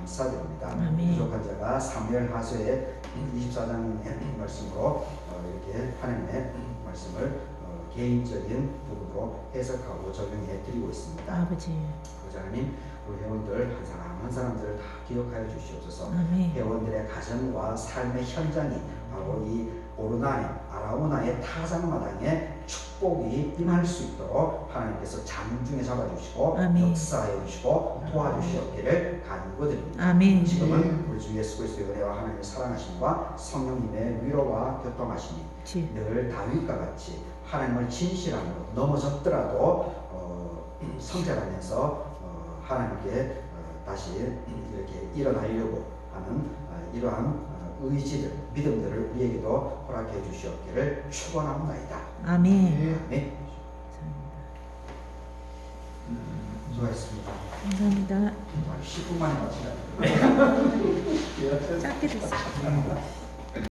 감사드립니다. 아멘. 부족한 자가 사무엘 하서의 24장의 말씀으로 이렇게 하나님의 말씀을 개인적인 부분으로 해석하고 적용해 드리고 있습니다. 아버지. 하나님, 우리 회원들 한 사람 한 사람들을 다 기억하여 주시옵소서. 아멘. 회원들의 가정과 삶의 현장이 바로 이 오르나의 아라우나의 타작마당에 축복이 임할 수 있도록 하나님께서 장중에 잡아주시고 아멘. 역사해 주시고 도와주시옵기를 간구드립니다. 아멘. 지금은 우리 주 예수 그리스도의 은혜와 하나님의 사랑하심과 성령님의 위로와 교통하심이 늘 다윗과 같이 하나님을 진실함으로 넘어졌더라도 성찰하면서 하나님께 다시 이렇게 일어나려고 하는 이러한 의지들, 믿음들을 우리에게도 허락해 주시옵기를 축원합니다. 아멘. 아멘. 수고하셨습니다. 감사합니다. 10분 만에 마치다. 짧게 됐어요.